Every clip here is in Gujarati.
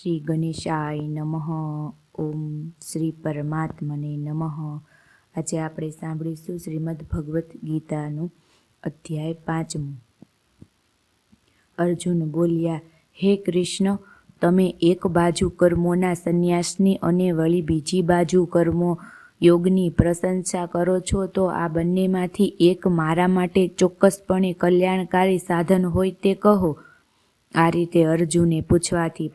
શ્રી ગણેશાય નમઃ. ઓમ શ્રી પરમાત્મને નમઃ. આજે આપણે સાંભળીશું શ્રીમદ ભગવદ્ ગીતાનું અધ્યાય 5. અર્જુન બોલ્યા, હે કૃષ્ણ, તમે એક બાજુ કર્મોના સંન્યાસની અને વળી બીજી બાજુ કર્મો યોગની પ્રશંસા કરો છો, તો આ બંનેમાંથી એક મારા માટે ચોક્કસપણે કલ્યાણકારી સાધન હોય તે કહો. આ રીતે અર્જુને પૂછવાથી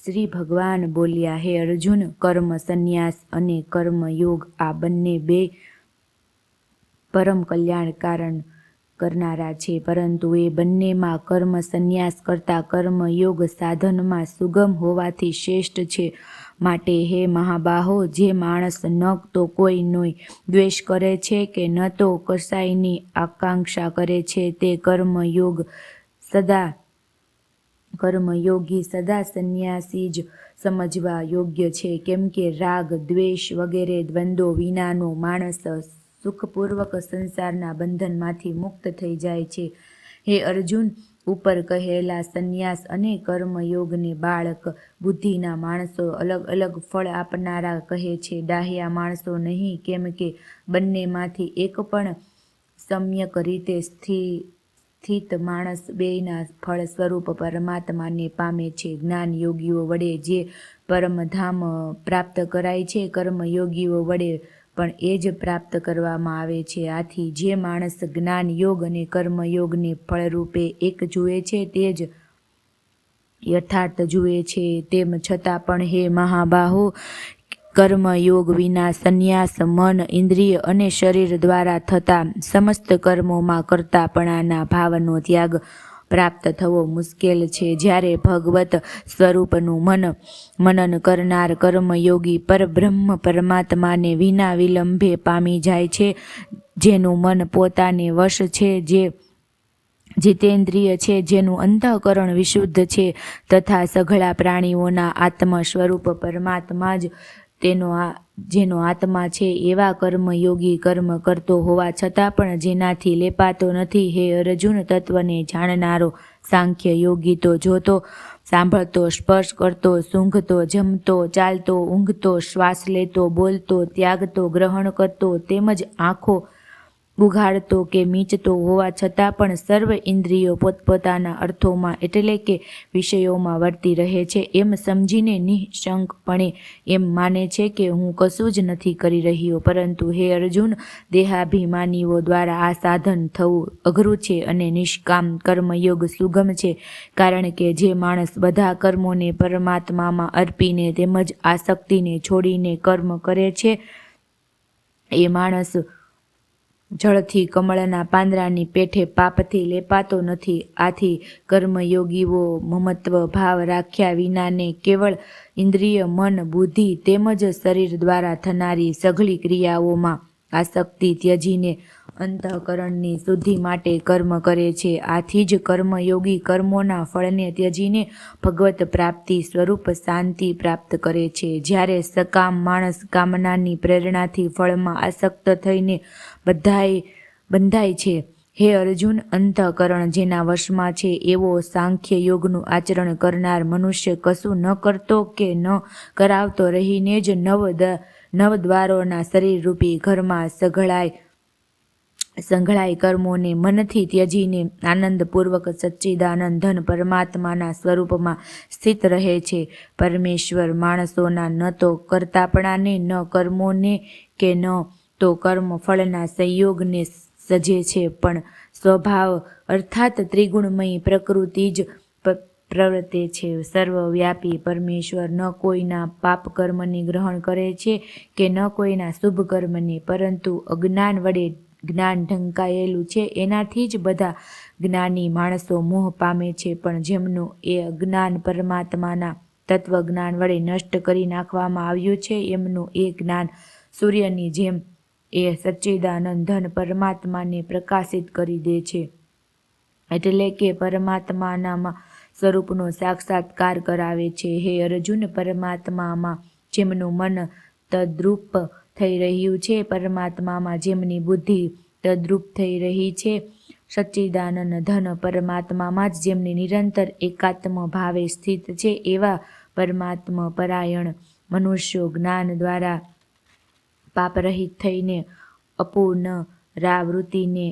શ્રી ભગવાન બોલ્યા, હે અર્જુન, કર્મ સંન્યાસ અને કર્મયોગ આ બંને બે પરમ કલ્યાણ કરનારા છે, પરંતુ એ બંનેમાં કર્મ સંન્યાસ કરતાં કર્મયોગ સાધનમાં સુગમ હોવાથી શ્રેષ્ઠ છે. માટે હે મહાબાહો, જે માણસ ન તો કોઈનો દ્વેષ કરે છે કે ન તો કશાયની આકાંક્ષા કરે છે, તે કર્મયોગી સદા સંન્યાસી જ સમજવા યોગ્ય છે. કેમ કે રાગ, દ્વેષ વગેરે દ્વંદ્વો વિનાનો માણસ સુખપૂર્વક સંસારના બંધનમાંથી મુક્ત થઈ જાય છે. હે અર્જુન, ઉપર કહેલા સંન્યાસ અને કર્મયોગને બાળક બુદ્ધિના માણસો અલગ અલગ ફળ આપનારા કહે છે, ડાહ્યા માણસો નહીં. કેમ કે બંનેમાંથી એક પણ સમ્યક રીતે સ્થિત માણસ બેયના ફળ સ્વરૂપ પરમાત્માને પામે છે. જ્ઞાન યોગીઓ વડે જે પરમધામ પ્રાપ્ત કરાય છે, કર્મયોગીઓ વડે પણ એ જ પ્રાપ્ત કરવામાં આવે છે. આથી જે માણસ જ્ઞાન યોગ અને કર્મયોગને ફળરૂપે એક જુએ છે, તે જ યથાર્થ જુએ છે. તેમ છતાં પણ હે મહાબાહો, કર્મયોગ વિના સંન્યાસ મન, ઇન્દ્રિય અને શરીર દ્વારા થતા સમસ્ત કર્મોમાં કર્તાપણાના ભાવનો ત્યાગ પ્રાપ્ત થવો મુશ્કેલ છે. જ્યારે ભગવત સ્વરૂપનું મનન કરનાર કર્મયોગી પરબ્રહ્મ પરમાત્માને વિના વિલંબે પામી જાય છે, જેનું મન પોતાને વશ છે, જે જીતેન્દ્રિય છે, જેનું અંતઃકરણ વિશુદ્ધ છે, તથા સઘળા પ્રાણીઓના આત્મા સ્વરૂપ પરમાત્મા જ જેનો આત્મા છે, એવા કર્મયોગી કર્મ કરતો હોવા છતાં પણ જેનાથી લેપાતો નથી. હે અર્જુન, તત્વને જાણનારો સાંખ્ય યોગી તો જોતો, સાંભળતો, સ્પર્શ કરતો, સૂંઘતો, જમતો, ચાલતો, ઊંઘતો, શ્વાસ લેતો, બોલતો, ત્યાગતો, ગ્રહણ કરતો, તેમજ આંખો ઉઘાડતો કે મીચતો હોવા છતાં પણ સર્વ ઇન્દ્રિયો પોતપોતાના અર્થોમાં એટલે કે વિષયોમાં વર્તી રહે છે, એમ સમજીને નિઃશંકપણે એમ માને છે કે હું કશું જ નથી કરી રહ્યો. પરંતુ હે અર્જુન, દેહાભિમાનીઓ દ્વારા આ સાધન થવું અઘરું છે અને નિષ્કામ કર્મયોગ સુગમ છે. કારણ કે જે માણસ બધા કર્મોને પરમાત્મામાં અર્પીને તેમજ આસક્તિને છોડીને કર્મ કરે છે, એ માણસ જળથી કમળના પાંદડાની પેઠે પાપથી લેપાતો નથી. આથી કર્મયોગીઓ મમત્વ ભાવ રાખ્યા વિનાને કેવળ ઇન્દ્રિય, મન, બુદ્ધિ તેમજ શરીર દ્વારા થનારી સઘળી ક્રિયાઓમાં આસક્તિ ત્યજીને અંતઃકરણની શુદ્ધિ માટે કર્મ કરે છે. આથી જ કર્મયોગી કર્મોના ફળને ત્યજીને ભગવત પ્રાપ્તિ સ્વરૂપ શાંતિ પ્રાપ્ત કરે છે. જ્યારે સકામ માણસ કામનાની પ્રેરણાથી ફળમાં આસક્ત થઈને બંધાય છે. હે અર્જુન, અંતઃકરણ જેના વશમાં છે, એવો સાંખ્ય યોગનું આચરણ કરનાર મનુષ્ય કશું ન કરતો કે ન કરાવતો રહીને જ નવદ્વારોના શરીરરૂપી ઘરમાં સંઘળાય કર્મોને મનથી ત્યજીને આનંદપૂર્વક સચ્ચિદાનંદ ઘન પરમાત્માના સ્વરૂપમાં સ્થિત રહે છે. પરમેશ્વર માણસોના ન તો કરતાપણાને, ન કર્મોને કે ન તો કર્મ ફળના સંયોગને સજે છે, પણ સ્વભાવ અર્થાત ત્રિગુણમયી પ્રકૃતિ જ પ્રવર્તે છે. સર્વવ્યાપી પરમેશ્વર ન કોઈના પાપ કર્મની ગ્રહણ કરે છે કે ન કોઈના શુભ કર્મની, પરંતુ અજ્ઞાન વડે જ્ઞાન ઢંકાયેલું છે, એનાથી જ બધા જ્ઞાની માણસો મોહ પામે છે. પણ જેમનું એ અજ્ઞાન પરમાત્માના તત્વજ્ઞાન વડે નષ્ટ કરી નાખવામાં આવ્યું છે, એમનું એ જ્ઞાન સૂર્યની જેમ એ સચ્ચિદાનંદ ઘન પરમાત્માને પ્રકાશિત કરી દે છે. એટલે કે પરમાત્માના સ્વરૂપનો સાક્ષાત્કાર કરાવે છે. હે અર્જુન, પરમાત્મામાં જેમનું મન તદ્રૂપ થઈ રહ્યું છે, પરમાત્મામાં જેમની બુદ્ધિ તદ્રૂપ થઈ રહી છે, સચ્ચિદાનંદ ધન પરમાત્મામાં જ જેમની નિરંતર એકાત્મ ભાવે સ્થિત છે એવા પરમાત્મા પરાયણ મનુષ્યો જ્ઞાન દ્વારા પાપરહિત થઈને અપુનરાવૃત્તિને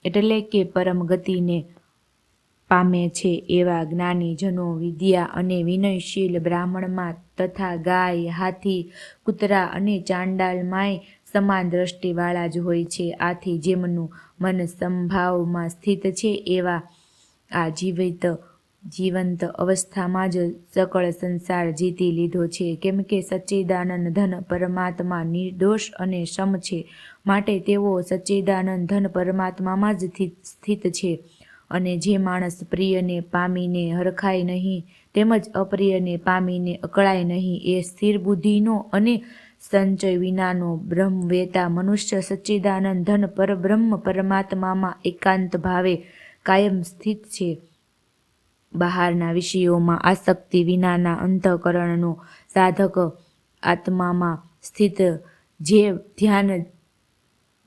એટલે કે પરમ ગતિને પામે છે એવા જ્ઞાનીજનો વિદ્યા અને વિનયશીલ બ્રાહ્મણમાં તથા ગાય, હાથી, કૂતરા અને ચાંડાલમાંય સમાન દ્રષ્ટિવાળા જ હોય છે. આથી જેમનું મન સમભાવમાં સ્થિત છે એવા આ જીવંત અવસ્થામાં જ સકળ સંસાર જીતી લીધો છે. કેમ કે સચ્ચિદાનંદ ધન પરમાત્મા નિર્દોષ અને સમ છે, માટે તેઓ સચ્ચિદાનંદ ધન પરમાત્મામાં જ સ્થિત છે. અને જે માણસ પ્રિયને પામીને હરખાય નહીં તેમજ અપ્રિયને પામીને અકળાય નહીં એ સ્થિર બુદ્ધિનો અને સંચય વિનાનો બ્રહ્મવેતા મનુષ્ય સચ્ચિદાનંદ ધન પરબ્રહ્મ પરમાત્મામાં એકાંત ભાવે કાયમ સ્થિત છે. બહારના વિષયોમાં આસક્તિ વિનાના અંતઃકરણનો સાધક આત્મામાં સ્થિત જે ધ્યાન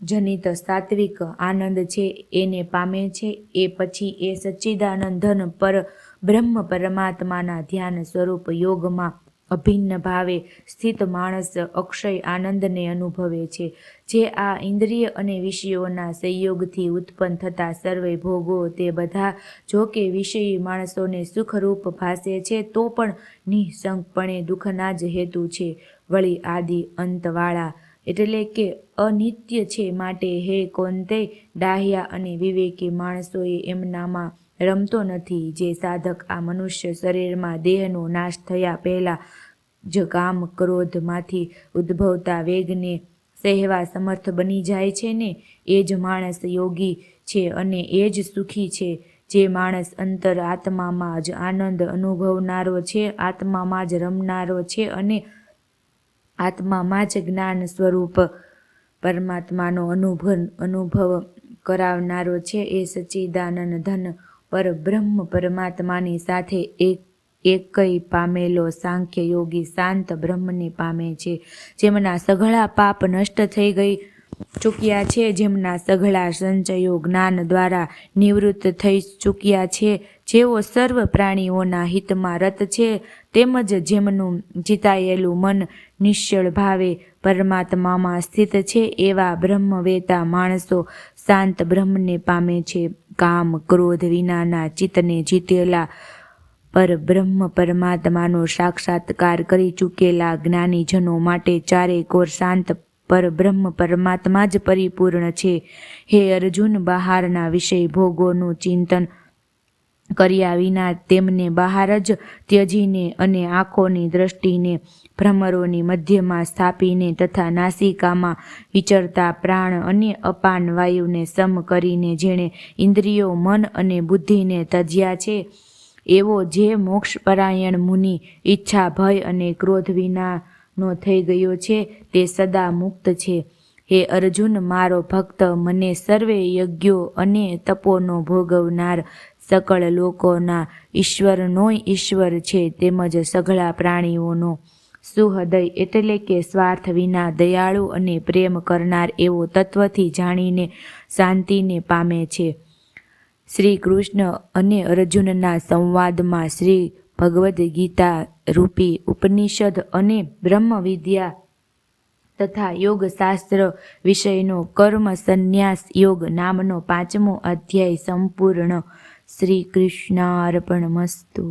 જનિત સાત્વિક આનંદ છે એને પામે છે. એ પછી એ સચ્ચિદાનંદ ધન પર બ્રહ્મ પરમાત્માના ધ્યાન સ્વરૂપ યોગમાં અભિન્ન ભાવે સ્થિત માણસ અક્ષય આનંદને અનુભવે છે. જે આ ઇન્દ્રિય અને વિષયોના સંયોગથી ઉત્પન્ન થતા સર્વે ભોગો તે બધા જો કે વિષયી માણસોને સુખરૂપ ભાસે છે તો પણ નિઃશંકપણે દુઃખના જ હેતુ છે. વળી આદિ અંતવાળા એટલે કે અનિત્ય છે. માટે હે કૌંતેય ડાહ્યા અને વિવેકી માણસોએ એમનામાં રમતો નથી. જે સાધક આ મનુષ્ય શરીરમાં દેહનો નાશ થયા પહેલાં જ કામ ક્રોધમાંથી ઉદ્ભવતા વેગને સહેવા સમર્થ બની જાય છે ને એ જ માણસ યોગી છે અને એ જ સુખી છે. જે માણસ અંતર આત્મામાં જ આનંદ અનુભવનારો છે, આત્મામાં જ રમનારો છે અને આત્મામાં જ જ્ઞાન સ્વરૂપ પરમાત્માનો અનુભવ કરાવનારો છે, એ સચ્ચિદાનંદ ધન પર બ્રહ્મ પરમાત્માની સાથે એકય પામેલો સાંખ્ય યોગી શાંત બ્રહ્મને પામે છે. જેમના સઘળા પાપ નષ્ટ થઈ ગઈ ચૂક્યા છે, જેમના સઘળા સંચયો જ્ઞાન દ્વારા નિવૃત્ત થઈ ચૂક્યા છે, જેઓ સર્વ પ્રાણીઓના હિતમાં રત છે, તેમજ જેમનું જીતાયેલું મન નિશ્ચળ ભાવે પરમાત્મામાં સ્થિત છે એવા બ્રહ્મવેતા માણસો શાંત બ્રહ્મને પામે છે. કામ ક્રોધ વિનાના ચિત્તને જીતેલા પરબ્રહ્મ પરમાત્માનો સાક્ષાત્કાર કરી ચૂકેલા જ્ઞાનીજનો માટે ચારે કોર શાંત પરબ્રહ્મ પરમાત્મા જ પરિપૂર્ણ છે. હે અર્જુન, બહારના વિષય ભોગોનું ચિંતન કર્યા વિના તેમને બહાર જ ત્યજીને અને આંખોની દ્રષ્ટિને ભ્રમરોની મધ્યમાં સ્થાપીને તથા નાસિકામાં વિચરતા પ્રાણ અને અપાન વાયુને સમ કરીને જેણે ઇન્દ્રિયો મન અને બુદ્ધિને તજ્યા છે એવો જે મોક્ષપરાયણ મુનિ ઈચ્છા ભય અને ક્રોધ વિનાનો થઈ ગયો છે તે સદા મુક્ત છે. હે અર્જુન, મારો ભક્ત મને સર્વે યજ્ઞો અને તપોનો ભોગવનાર સકળ લોકોના ઈશ્વરનોય ઈશ્વર છે, તેમજ સઘળા પ્રાણીઓનો સુહૃદય એટલે કે સ્વાર્થ વિના દયાળુ અને પ્રેમ કરનાર એવો તત્વથી જાણીને શાંતિને પામે છે. શ્રી કૃષ્ણ અને અર્જુનના સંવાદમાં શ્રી ભગવદ્ ગીતા રૂપી ઉપનિષદ અને બ્રહ્મ વિદ્યા તથા યોગશાસ્ત્ર વિષયનો કર્મ સંન્યાસ યોગ નામનો 5મો અધ્યાય સંપૂર્ણ. શ્રી કૃષ્ણાર્પણમસ્તુ.